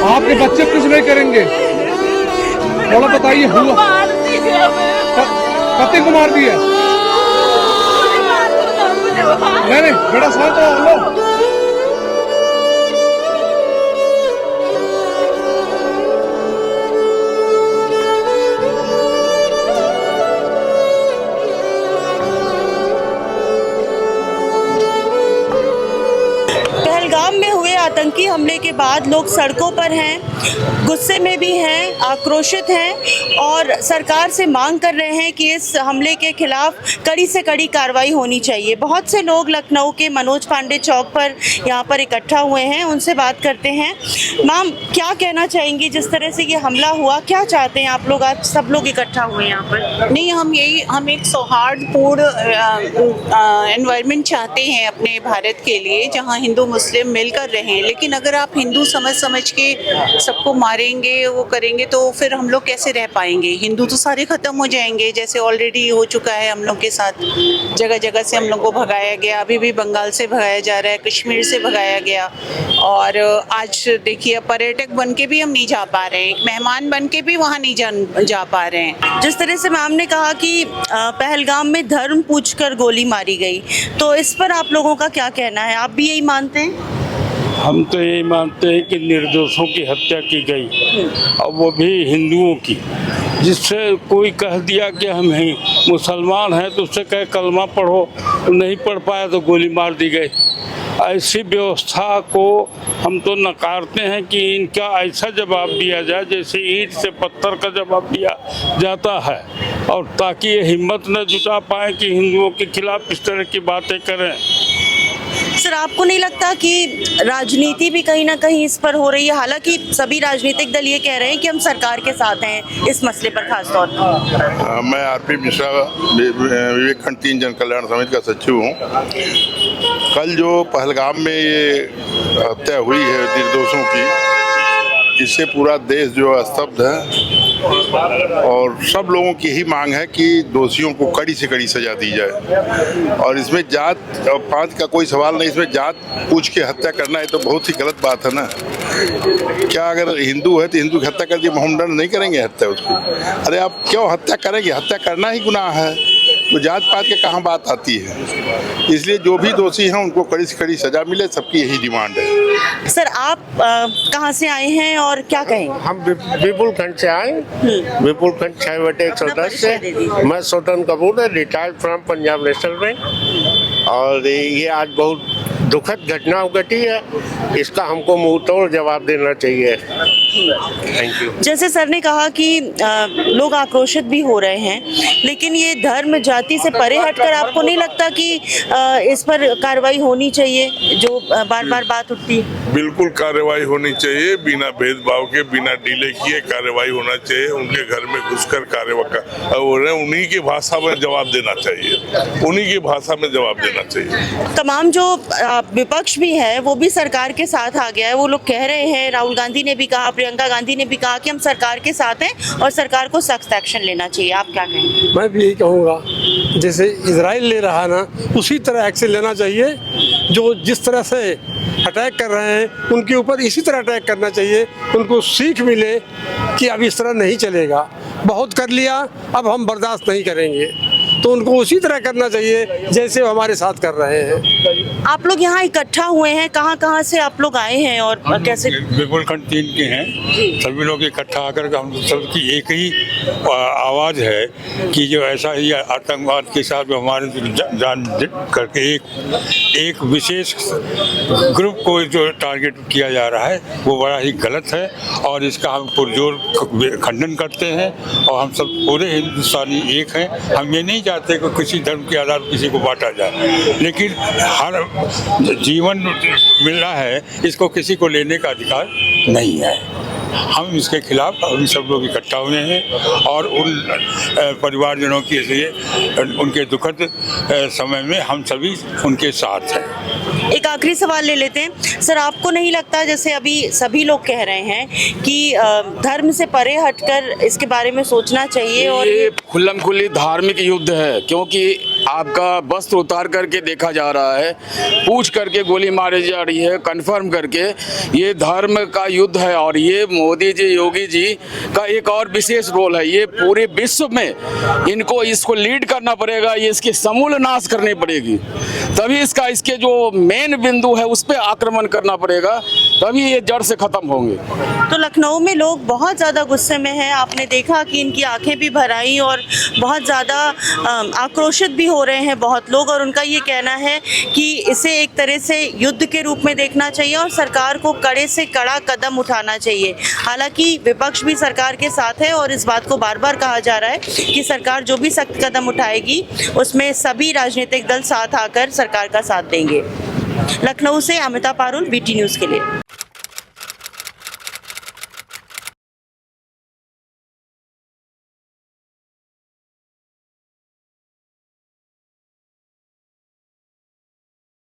आपके बच्चे कुछ नहीं करेंगे। थोड़ा बताइए, हुआ पति को मार दिया? नहीं, बेटा शांत रहो। पहलगाम में हुए आतंकी हमले के बाद लोग सड़कों पर हैं, गुस्से में भी हैं, आक्रोशित हैं और सरकार से मांग कर रहे हैं कि इस हमले के खिलाफ कड़ी से कड़ी कार्रवाई होनी चाहिए। बहुत से लोग लखनऊ के मनोज पांडे चौक पर यहाँ पर इकट्ठा हुए हैं, उनसे बात करते हैं। मैम, क्या कहना चाहेंगी जिस तरह से ये हमला हुआ? क्या चाहते हैं आप लोग? आज सब लोग इकट्ठा हुए हैं यहाँ पर। नहीं, हम एक सौहार्दपूर्ण एनवायरनमेंट चाहते हैं अपने भारत के लिए, जहाँ हिंदू मुस्लिम मिलकर रहें। लेकिन अगर आप हिंदू समझ के सबको मारेंगे, वो करेंगे, तो फिर हम लोग कैसे रह पाएंगे? हिंदू तो सारे खत्म हो जाएंगे, जैसे ऑलरेडी हो चुका है हम लोग के साथ। जगह जगह से हम लोग को भगाया गया, अभी भी बंगाल से भगाया जा रहा है, कश्मीर से भगाया गया। और आज देखिए, पर्यटक बन के भी हम नहीं जा पा रहे हैं, एक मेहमान बन के भी वहाँ नहीं जा पा रहे हैं। जिस तरह से मैम ने कहा कि पहलगाम में धर्म पूछकर गोली मारी गई, तो इस पर आप लोगों का क्या कहना है? आप भी यही मानते हैं? हम तो यही मानते हैं कि निर्दोषों की हत्या की गई, और वो भी हिंदुओं की। जिससे कोई कह दिया कि हम मुसलमान हैं तो उससे कहे कलमा पढ़ो, नहीं पढ़ पाया तो गोली मार दी गई। ऐसी व्यवस्था को हम तो नकारते हैं कि इनका ऐसा जवाब दिया जाए जैसे ईंट से पत्थर का जवाब दिया जाता है, और ताकि ये हिम्मत न जुटा पाए कि हिंदुओं के खिलाफ इस तरह की बातें करें। सर, आपको नहीं लगता कि राजनीति भी कहीं ना कहीं इस पर हो रही है? हालांकि सभी राजनीतिक दल ये कह रहे हैं कि हम सरकार के साथ हैं इस मसले पर, खास तौर पर। मैं आरपी मिश्रा, विवेकखंड 3 जन कल्याण समिति का सचिव हूँ। कल जो पहलगाम में ये हत्या हुई है निर्दोषों की, इससे पूरा देश जो स्तब्ध है, और सब लोगों की ही मांग है कि दोषियों को कड़ी से कड़ी सजा दी जाए। और इसमें जात पात का कोई सवाल नहीं, इसमें जात पूछ के हत्या करना है तो बहुत ही गलत बात है ना। क्या अगर हिंदू है तो हिंदू की हत्या कर दी, हम दंड नहीं करेंगे हत्या उसकी? अरे आप क्यों हत्या करेंगे? हत्या करना ही गुनाह है, तो जात पात के कहाँ बात आती है? इसलिए जो भी दोषी हैं उनको कड़ी से कड़ी सजा मिले, सबकी यही डिमांड है। सर, आप कहाँ से आए हैं और क्या कहें? हम विपुल खंड से आए, विपुल खंड 6/110 से। मैं स्वतंत्र Kapoor, retired from Punjab national bank. और ये आज बहुत दुखद घटना घटी है, इसका हमको मुंह तोड़ जवाब देना चाहिए। Thank you. जैसे सर ने कहा कि लोग आक्रोशित भी हो रहे हैं, लेकिन ये धर्म जाति से परे हटकर आपको नहीं लगता कि इस पर कार्रवाई होनी चाहिए, जो बार बार बात उठती है? बिल्कुल कार्रवाई होनी चाहिए, बिना भेदभाव के, बिना डिले किए कार्रवाई होना चाहिए। उनके घर में घुसकर कार्रवाई और उन्हीं की भाषा में जवाब देना चाहिए, उन्हीं की भाषा में जवाब देना चाहिए। तमाम जो विपक्ष भी है वो भी सरकार के साथ आ गया है। वो लोग कह रहे हैं, राहुल गांधी ने भी कहा, प्रियंका गांधी ने भी कहा कि हम सरकार के साथ हैं और सरकार को सख्त एक्शन लेना चाहिए। आप क्या कहेंगे? मैं भी यही कहूँगा, जैसे इजराइल ले रहा है ना, उसी तरह एक्शन लेना चाहिए। जो जिस तरह से अटैक कर रहे हैं उनके ऊपर इसी तरह अटैक करना चाहिए, उनको सीख मिले कि अब इस तरह नहीं चलेगा, बहुत कर लिया, अब हम बर्दाश्त नहीं करेंगे। तो उनको उसी तरह करना चाहिए जैसे वो हमारे साथ कर रहे हैं। आप लोग यहाँ इकट्ठा हुए हैं, कहाँ से आप लोग आए हैं और कैसे? विपुल खंड 3 के हैं, सभी लोग इकट्ठा आकर हम सबकी एक ही आवाज़ है कि जो ऐसा ही आतंकवाद के साथ हमारे जान करके एक विशेष ग्रुप को जो टारगेट किया जा रहा है वो बड़ा ही गलत है, और इसका हम पुरजोर खंडन करते हैं। और हम सब पूरे हिंदुस्तानी एक हैं। हम ये नहीं चाहते कि किसी धर्म के आधार पर किसी को बांटा जाए, लेकिन हर जीवन मिल रहा है, इसको किसी को लेने का अधिकार नहीं है। हम इसके खिलाफ हम सब लोग इकट्ठा हुए हैं और उन परिवारजनों के लिए उनके दुखद समय में हम सभी उनके साथ हैं। एक आखिरी सवाल ले लेते हैं सर, आपको नहीं लगता जैसे अभी सभी लोग कह रहे हैं कि धर्म से परे हटकर इसके बारे में सोचना चाहिए? और ये खुल्लम खुल्ली धार्मिक युद्ध है, क्योंकि आपका वस्त्र उतार करके देखा जा रहा है, पूछ करके गोली मारी जा रही है, कन्फर्म करके। ये धर्म का युद्ध है और ये मोदी जी, योगी जी का एक और विशेष रोल है। ये पूरे विश्व में इसको लीड करना पड़ेगा, ये इसकी समूल नाश करनी पड़ेगी, तभी इसके जो मेन बिंदु है उस पर आक्रमण करना पड़ेगा, तभी ये जड़ से खत्म होंगे। तो लखनऊ में लोग बहुत ज़्यादा गुस्से में हैं। आपने देखा कि इनकी आंखें भी भर आई और बहुत ज़्यादा आक्रोशित भी हो रहे हैं बहुत लोग, और उनका ये कहना है कि इसे एक तरह से युद्ध के रूप में देखना चाहिए और सरकार को कड़े से कड़ा कदम उठाना चाहिए। हालांकि विपक्ष भी सरकार के साथ है और इस बात को बार बार कहा जा रहा है कि सरकार जो भी सख्त कदम उठाएगी उसमें सभी राजनीतिक दल साथ आकर सरकार का साथ देंगे। लखनऊ से अमिता पारुल, BT न्यूज़ के लिए।